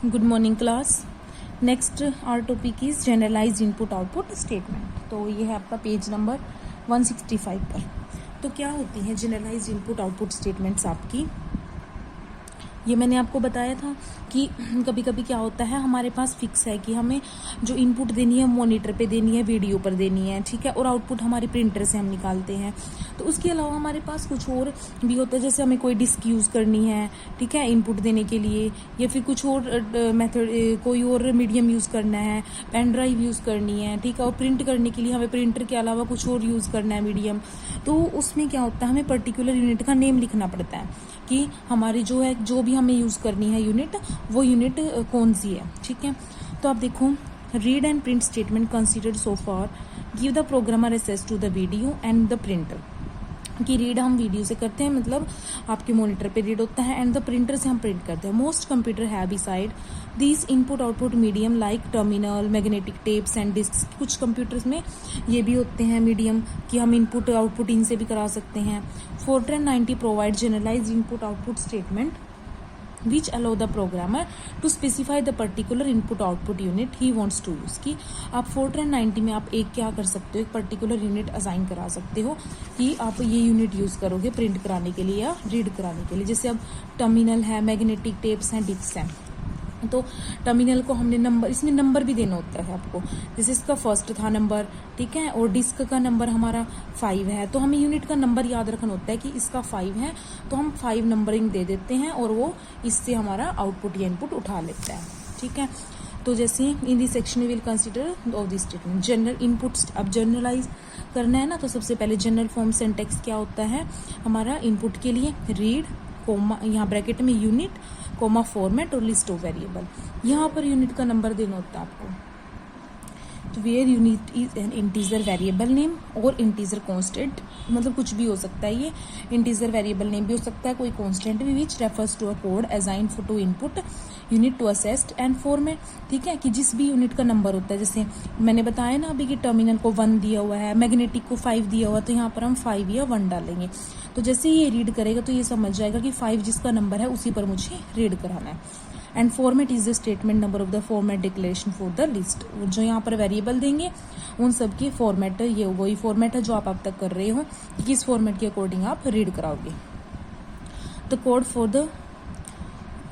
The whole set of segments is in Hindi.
Good morning class. Next our topic is generalised input output statement. तो ये है आपका पेज नंबर 165 पर। तो क्या होती है जनरलाइज्ड इनपुट आउटपुट स्टेटमेंट्स आपकी? ये मैंने आपको बताया था कि कभी कभी क्या होता है, हमारे पास फिक्स है कि हमें जो इनपुट देनी है मॉनिटर पे देनी है, वीडियो पर देनी है, ठीक है, और आउटपुट हमारे प्रिंटर से हम निकालते हैं। तो उसके अलावा हमारे पास कुछ और भी होता है, जैसे हमें कोई डिस्क यूज़ करनी है, ठीक है, इनपुट देने के लिए, या फिर कुछ और मेथड, कोई और मीडियम यूज़ करना है, पेन ड्राइव यूज़ करनी है, ठीक है, और प्रिंट करने के लिए हमें प्रिंटर के अलावा कुछ और यूज़ करना है मीडियम। तो उसमें क्या होता है, हमें पर्टिकुलर यूनिट का नेम लिखना पड़ता है कि हमारी जो भी हमें यूज़ करनी है यूनिट, वो यूनिट कौन सी है, ठीक है। तो आप देखो, read and print statement considered so far give the programmer access to the video and the printer. कि रीड हम वीडियो से करते हैं, मतलब आपके मॉनिटर पे रीड होता है, एंड द प्रिंटर से हम प्रिंट करते हैं। Most computer have beside these input output medium like terminal, magnetic tapes and disk. कुछ कंप्यूटर्स में ये भी होते हैं मीडियम कि हम इनपुट आउटपुट इनसे भी करा सकते हैं। Fortran 90 provide generalised input output statement which allow the programmer to specify the particular input output unit he wants to use। कि आप Fortran 90 में आप एक क्या कर सकते हो, एक पर्टिकुलर यूनिट असाइन करा सकते हो कि आप ये यूनिट यूज़ करोगे प्रिंट कराने के लिए या रीड कराने के लिए। जैसे अब टर्मिनल है, मैग्नेटिक टेप्स हैं, डिस्क हैं। तो टर्मिनल को हमने नंबर, इसमें नंबर भी देना होता है आपको, जैसे इसका फर्स्ट था नंबर, ठीक है, और डिस्क का नंबर हमारा 5 है, तो हमें यूनिट का नंबर याद रखना होता है कि इसका 5 है, तो हम 5 नंबरिंग दे देते हैं और वो इससे हमारा आउटपुट या इनपुट उठा लेता है, ठीक है। तो जैसे in this section we will consider of this statement general inputs. अब जनरलाइज करना है ना, तो सबसे पहले जनरल फॉर्म सिंटैक्स क्या होता है हमारा इनपुट के लिए, रीड कोमा, यहाँ ब्रैकेट में यूनिट कोमा फॉर्मेट और लिस्ट ऑफ वेरिएबल। यहाँ पर यूनिट का नंबर देना होता है आपको। तो where unit is an integer variable name और इंटीजर कांस्टेंट, मतलब कुछ भी हो सकता है, ये इंटीजर वेरिएबल नेम भी हो सकता है, कोई कांस्टेंट भी, which refers to a code assigned for to input unit to accessed and format, ठीक है, कि जिस भी यूनिट का नंबर होता है। जैसे मैंने बताया ना अभी कि टर्मिनल को 1 दिया हुआ है, मैग्नेटिक को 5 दिया हुआ है, तो यहाँ पर हम 5 या 1 डालेंगे। तो जैसे ही ये रीड करेगा तो ये समझ जाएगा कि 5 जिसका नंबर है उसी पर मुझे रीड कराना है। And format is the statement number of the format declaration for the list. जो यहाँ पर वेरिएबल देंगे उन सब की फॉर्मेट, ये वही फॉर्मेट है जो आप अब तक कर रहे हो, किस फॉर्मेट के अकॉर्डिंग आप रीड कराओगे। द कोड फॉर द,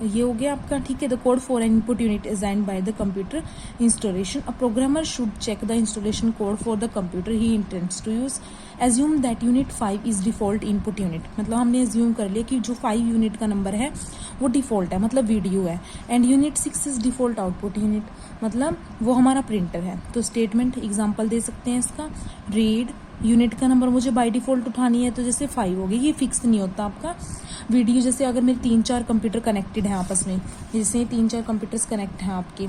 ये हो गया आपका, ठीक है। The code for an input unit assigned by the computer installation. A programmer should check the installation code for the computer he intends to use. Assume that unit 5 is default input unit. मतलब हमने एज्यूम कर लिया कि जो 5 यूनिट का नंबर है वो डिफॉल्ट है, मतलब वीडियो है। And unit 6 is default output unit, मतलब वो हमारा प्रिंटर है। तो स्टेटमेंट एग्जाम्पल दे सकते हैं इसका, रीड यूनिट का नंबर मुझे बाय डिफॉल्ट उठानी है, तो जैसे 5 हो गई, ये फिक्स नहीं होता आपका। वीडियो जैसे अगर मेरे 3-4 कंप्यूटर कनेक्टेड हैं आपस में, जैसे 3-4 कंप्यूटर्स कनेक्ट हैं आपके,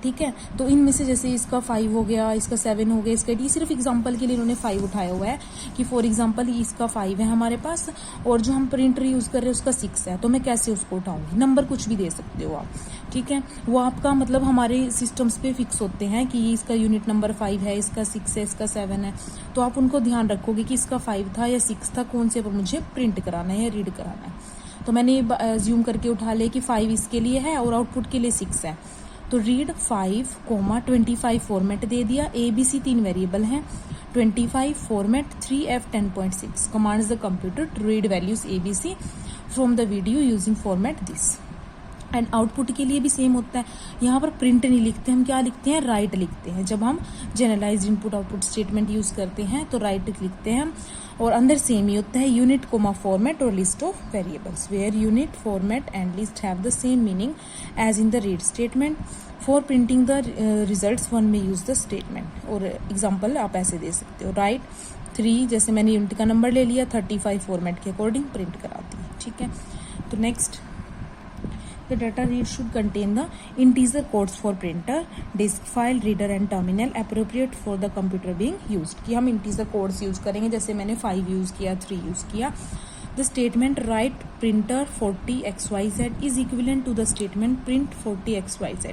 ठीक है, तो इनमें से जैसे इसका 5 हो गया, इसका 7 हो गया, इसका 8, सिर्फ एग्जांपल के लिए इन्होंने 5 उठाया हुआ है कि फॉर एग्जांपल इसका 5 है हमारे पास, और जो हम प्रिंटर यूज़ कर रहे हैं उसका 6 है, तो मैं कैसे उसको उठाऊंगी। नंबर कुछ भी दे सकते हो आप, ठीक है, वो आपका मतलब हमारे सिस्टम्स पे फिक्स होते हैं कि इसका यूनिट नंबर 5 है, इसका 6 है, इसका 7 है, तो आप उनको ध्यान रखोगे कि इसका 5 था या 6 था, कौन से पर मुझे प्रिंट कराना है या रीड कराना है। तो मैंने ज्यूम करके उठा लिया कि 5 इसके लिए है और आउटपुट के लिए 6 है, तो रीड 5,25 फॉर्मेट दे दिया। ABC 3 वेरिएबल हैं, 25 format 3F10.6 commands the computer to read values ABC from the video using format this. And output के लिए भी सेम होता है, यहाँ पर प्रिंट नहीं लिखते, हम क्या लिखते हैं, राइट लिखते हैं। जब हम generalised input output statement use करते हैं तो राइट लिखते हैं हम, और अंदर सेम ही होता है, यूनिट कोमा फॉर्मेट और list of variables, where unit format and list have the same meaning as in the read statement. For printing the results one may use the statement. और एग्जाम्पल आप ऐसे दे सकते हो, राइट 3, जैसे मैंने यूनिट का नंबर ले लिया, 35 फॉर्मेट के अकॉर्डिंग प्रिंट कराती है, ठीक है। तो next, the data read should contain the integer codes for printer, disk, file, reader and terminal appropriate for the computer being used। कि हम integer codes यूज करेंगे, जैसे मैंने 5 यूज किया, 3 यूज किया। The statement write printer 40xyz is equivalent to the statement print 40xyz।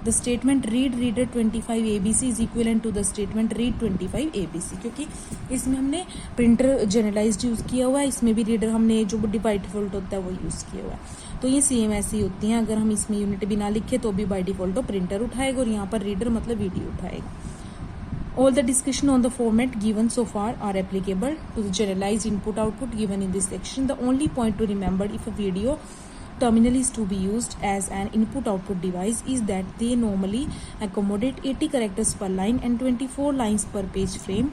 The statement read reader 25abc is equivalent to the statement read 25abc, क्योंकि इसमें हमने प्रिंटर जनरलाइज्ड यूज किया हुआ है, इसमें भी रीडर हमने जो डिफॉल्ट होता है वो यूज किया हुआ है। तो ये सेम ऐसी ही होती हैं। अगर हम इसमें यूनिट भी ना लिखे तो भी बाय डिफॉल्ट तो प्रिंटर उठाएगा, और यहाँ पर रीडर मतलब वीडियो उठाएगा। All the discussion on the format given so far are applicable to the generalized input-output given in this section. The only point to remember if a video terminal is to be used as an input-output device is that they normally accommodate 80 characters per line and 24 lines per page frame.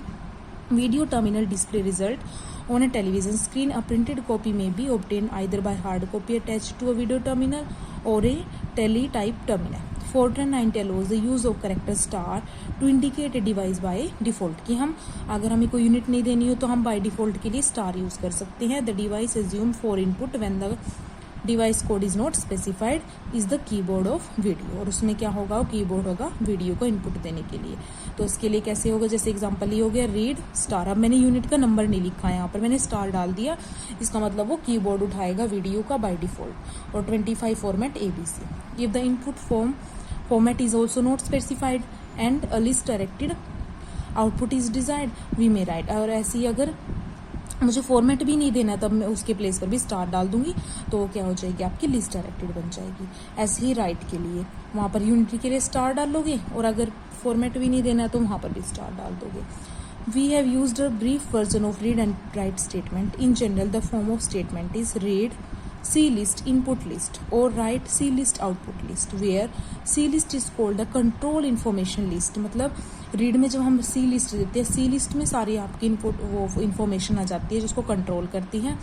Video terminal display result on a television screen. A printed copy may be obtained either by hard copy attached to a video terminal or a teletype terminal. Fortran 90 allows the use of character star to indicate a device by default, कि हम अगर हमें कोई यूनिट नहीं देनी हो तो हम बाय डिफॉल्ट के लिए स्टार यूज कर सकते हैं। The device assume for input when the device code is not specified is the keyboard of video, और उसमें क्या होगा, कीबोर्ड होगा वीडियो को इनपुट देने के लिए। तो इसके लिए कैसे होगा, जैसे एग्जांपल ये हो गया रीड स्टार। अब मैंने यूनिट का नंबर नहीं लिखा है, यहाँ पर मैंने स्टार डाल दिया, इसका मतलब वो कीबोर्ड उठाएगा वीडियो का बाय डिफॉल्ट। और 25 format ABC। If the input format is also not specified and a list directed output is desired, we may write। और ऐसी अगर मुझे फॉर्मेट भी नहीं देना तब मैं उसके प्लेस पर भी स्टार डाल दूंगी, तो क्या हो जाएगी, आपकी लिस्ट डायरेक्टेड बन जाएगी। ऐसे ही राइट के लिए वहाँ पर यूनिटी के लिए स्टार डालोगे, और अगर फॉर्मेट भी नहीं देना तो वहाँ पर भी स्टार डाल दोगे। We have used a brief version of read and write statement. In general, the form of statement is read C list input list or write C list output list, where C list is called the control information list। मतलब रीड में जब हम C लिस्ट देते हैं, C लिस्ट में सारी आपकी इनपुट वो इंफॉर्मेशन आ जाती है जिसको कंट्रोल करती है।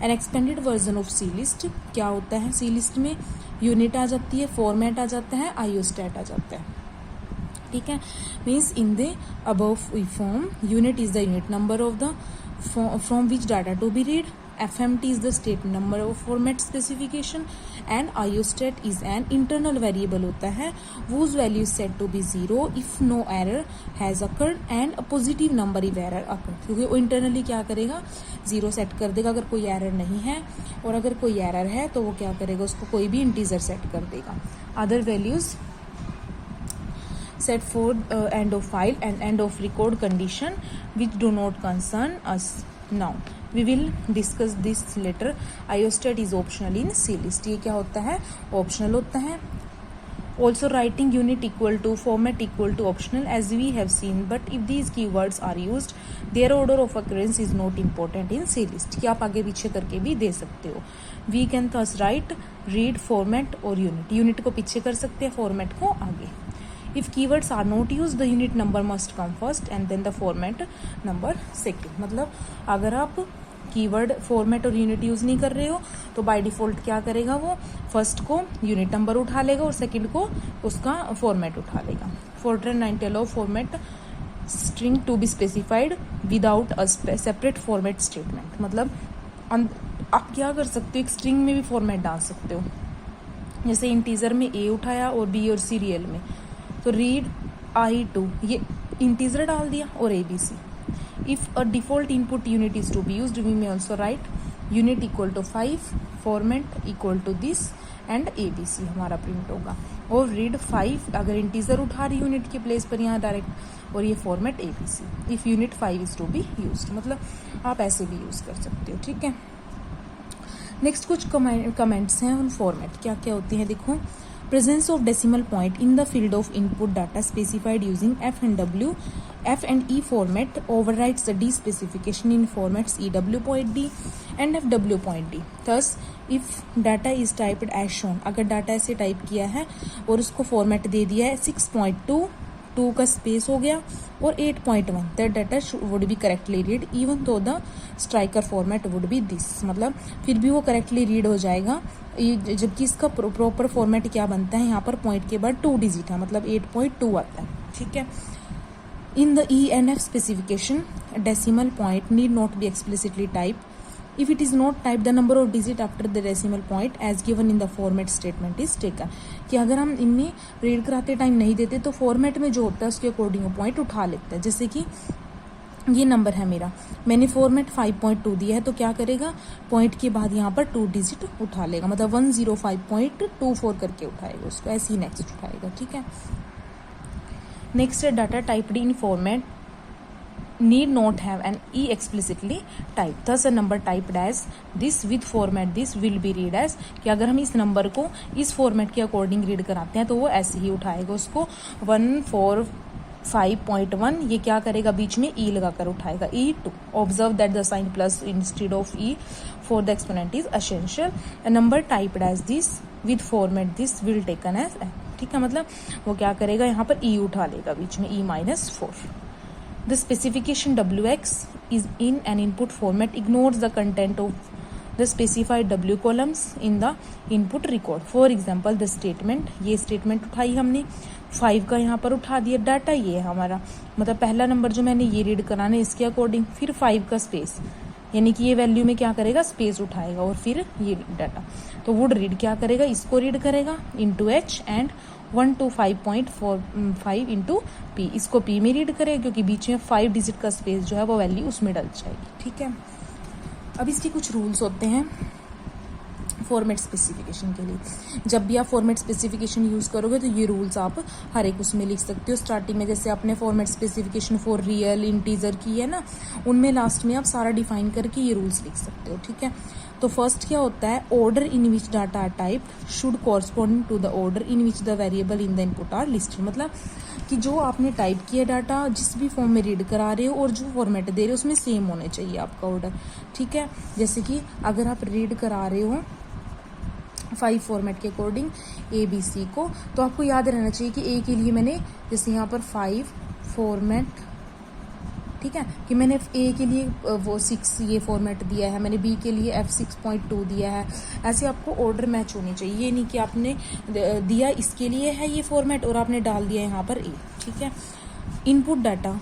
An expanded version of C list क्या होता है, C लिस्ट में यूनिट आ जाती है, फॉर्मेट आ जाता है, आईओस्टैट आ जाता है, ठीक है। Means in the above form unit is the unit number of the from which data to be read, FMT is the state number of format specification, and iostat is an internal variable होता है whose value is set to be 0 if no error has occurred and a positive number if error occurred। क्योंकि वो इंटरनली क्या करेगा, 0 सेट कर देगा अगर कोई एरर नहीं है, और अगर कोई एरर है तो वो क्या करेगा, उसको कोई भी इंटीजर सेट कर देगा। Other values set for end of file and end of record condition which do not concern us now, we will discuss this later। iostat is optional in C list। ये क्या होता है, ऑप्शनल होता है। also writing unit equal to format equal to optional as we have seen, but if these keywords are used their order of occurrence is not important in C list, कि आप आगे पीछे करके भी दे सकते हो। we can thus write read format और unit को पीछे कर सकते हैं, format को आगे। if keywords are not used the unit number must come first and then the format number second। मतलब अगर आप कीवर्ड फॉर्मेट और यूनिट यूज नहीं कर रहे हो तो बाय डिफॉल्ट क्या करेगा, वो फर्स्ट को यूनिट नंबर उठा लेगा और सेकंड को उसका फॉर्मेट उठा लेगा। Fortran 90 allow format string to be specified without a separate format statement। मतलब आप क्या कर सकते हो, एक स्ट्रिंग में भी फॉर्मेट डाल सकते हो, जैसे इंटीजर में A उठाया और B और C रियल में, तो रीड I2 ये इंटीजर डाल दिया और ABC। if a default input unit is to be used we may also write unit equal to 5 format equal to this and ABC हमारा प्रिंट होगा। और रीड 5 अगर इंटीजर उठा रही यूनिट के प्लेस पर यहाँ डायरेक्ट, और ये format ABC if unit 5 is to be used। मतलब आप ऐसे भी यूज कर सकते हो, ठीक है। नेक्स्ट कुछ कमेंट्स हैं उन फॉर्मेट क्या क्या होती हैं, देखो। presence of decimal point in the field of input data specified using F and E format overrides the D specification in formats EW.D and FW.D। Thus, if data is typed as shown, अगर डाटा ऐसे टाइप किया है और उसको फॉर्मेट दे दिया है 6.2 2 का स्पेस हो गया और 8.1, that data would be correctly read even though the striker format would be this. मतलब फिर भी वो करेक्टली रीड हो जाएगा, जबकि इसका प्रॉपर फॉर्मेट क्या बनता है, यहाँ पर पॉइंट के बाद 2 डिजिट है, मतलब 8.2 आता है, ठीक है। In the E and F specification, decimal point need not be explicitly typed। If it is not typed, the number of digit after the decimal point as given in the format statement is taken। कि अगर हम इनमें रीड कराते टाइम नहीं देते तो फॉर्मेट में जो होता है उसके अकॉर्डिंग पॉइंट उठा लेता है। जैसे कि ये नंबर है मेरा, मैंने फॉर्मेट 5.2 दिया है तो क्या करेगा, पॉइंट के बाद यहाँ पर 2 डिजिट उठा लेगा, मतलब 105.24 करके उठाएगा उसको, ऐसे ही नेक्स्ट उठाएगा, ठीक है। नेक्स्ट है data typed in format need not have an e explicitly typed. Thus a number typed as this with format this will be read as, कि अगर हम इस नंबर को इस फॉर्मेट के अकॉर्डिंग रीड कराते हैं तो वो ऐसे ही उठाएगा उसको 145.1 ये क्या करेगा बीच में e लगाकर उठाएगा e2. Observe that the sign plus instead of e for the exponent is essential. A number typed as this with format this will taken as, ठीक है, मतलब वो क्या करेगा यहाँ पर e उठा लेगा बीच में e-4. The specification wx is in an input format ignores the content of the specified w columns in the input record. For example, the statement, ये statement उठाई हमने 5 का यहाँ पर उठा दिया, डाटा ये है हमारा, मतलब पहला नंबर जो मैंने ये रीड कराना है इसके अकॉर्डिंग, फिर 5 का स्पेस, यानी कि ये वैल्यू में क्या करेगा स्पेस उठाएगा और फिर ये डाटा. तो वुड रीड क्या करेगा, इसको रीड करेगा into H and 125.45 into P, इसको पी में रीड करेगा क्योंकि बीच में 5 डिजिट का स्पेस जो है वो वैल्यू उसमें डल जाएगी. ठीक है, अब इसके कुछ रूल्स होते हैं फॉर्मेट स्पेसिफिकेशन के लिए. जब भी आप फॉर्मेट स्पेसिफिकेशन यूज़ करोगे तो ये रूल्स आप हर एक उसमें लिख सकते हो. स्टार्टिंग में जैसे आपने format specification for real integer की है ना, उनमें लास्ट में आप सारा डिफाइन करके ये रूल्स लिख सकते हो. ठीक है, तो फर्स्ट क्या होता है, order in which data are typed should correspond to the order in which the variable in the input are listed. मतलब कि जो आपने टाइप किया डाटा जिस भी फॉर्म में रीड करा रहे हो और जो फॉर्मेट दे रहे हो उसमें सेम होने चाहिए आपका ऑर्डर. ठीक है, जैसे कि अगर आप रीड करा रहे हो 5 फॉर्मेट के अकॉर्डिंग ए बी सी को, तो आपको याद रहना चाहिए कि ए के लिए मैंने जैसे यहाँ पर 5 फॉर्मेट, ठीक है, कि मैंने ए के लिए वो 6 ये फॉर्मेट दिया है, मैंने बी के लिए F6.2 दिया है. ऐसे आपको ऑर्डर मैच होनी चाहिए, ये नहीं कि आपने दिया इसके लिए है ये फॉर्मेट और आपने डाल दिया यहाँ पर ए. ठीक है, input data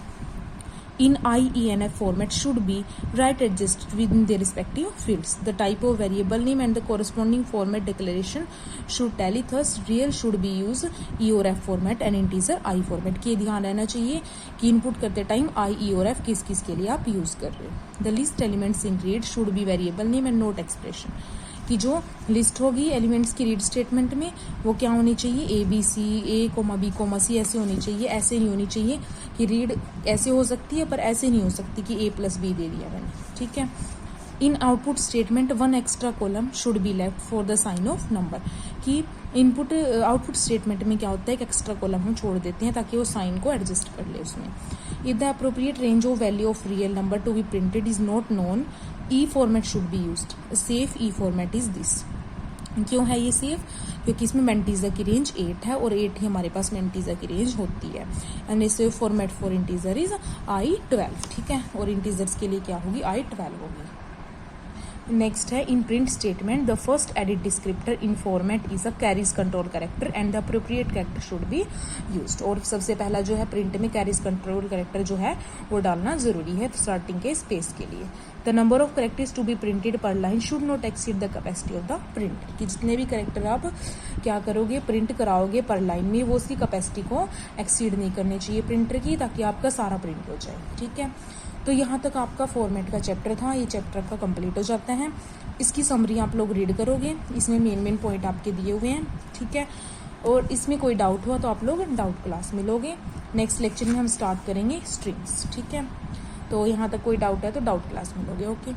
in IENF format should be right adjusted within their respective fields. The type of variable name and the corresponding format declaration should tally. Thus, real should be used E और F format and integer I format. के ध्यान रहना चाहिए कि इनपुट करते टाइम I, E और F किस किस के लिए आप यूज कर रहे हो. The list elements in read should be variable name and not expression. कि जो लिस्ट होगी एलिमेंट्स की रीड स्टेटमेंट में वो क्या होनी चाहिए, A B C, A comma B comma C ऐसे होनी चाहिए. ऐसे नहीं होनी चाहिए कि रीड ऐसे हो सकती है पर ऐसे नहीं हो सकती कि ए प्लस बी दे दिया मैंने. ठीक है, in output statement 1 extra column should be left for the sign of number. कि इनपुट आउटपुट स्टेटमेंट में क्या होता है, एक एक्स्ट्रा कॉलम हम छोड़ देते हैं ताकि वो साइन को एडजस्ट कर ले उसमें. If the appropriate range of value of real number two be printed is not known, E format should be used. Safe E format is this. क्यों है ये सेफ, क्योंकि इसमें मेंटीजर की रेंज 8 है और 8 ही हमारे पास मेंटीजर की रेंज होती है. And safe format for integer is I12. ठीक है, और इंटीजर्स के लिए क्या होगी, I12 होगी. नेक्स्ट है in print statement the first edit descriptor in format is a carries control character and the appropriate character should be used. और सबसे पहला जो है प्रिंट में कैरीज कंट्रोल कैरेक्टर जो है वो डालना जरूरी है स्टार्टिंग के स्पेस के लिए. The number of characters to be printed per line should not exceed the capacity of the print. कि जितने भी कैरेक्टर आप क्या करोगे प्रिंट कराओगे पर लाइन में वो उसकी कैपेसिटी को एक्सीड नहीं करनी चाहिए प्रिंटर की, ताकि आपका सारा प्रिंट हो जाए. ठीक है, तो यहाँ तक आपका फॉर्मेट का चैप्टर था, ये चैप्टर आपका कंप्लीट हो जाता है. इसकी समरी आप लोग रीड करोगे, इसमें मेन पॉइंट आपके दिए हुए हैं. ठीक है, और इसमें कोई डाउट हुआ तो आप लोग डाउट क्लास में लोगे. नेक्स्ट लेक्चर में हम स्टार्ट करेंगे स्ट्रिंग्स. ठीक है, तो यहाँ तक कोई डाउट है तो डाउट क्लास में लोगे. ओके.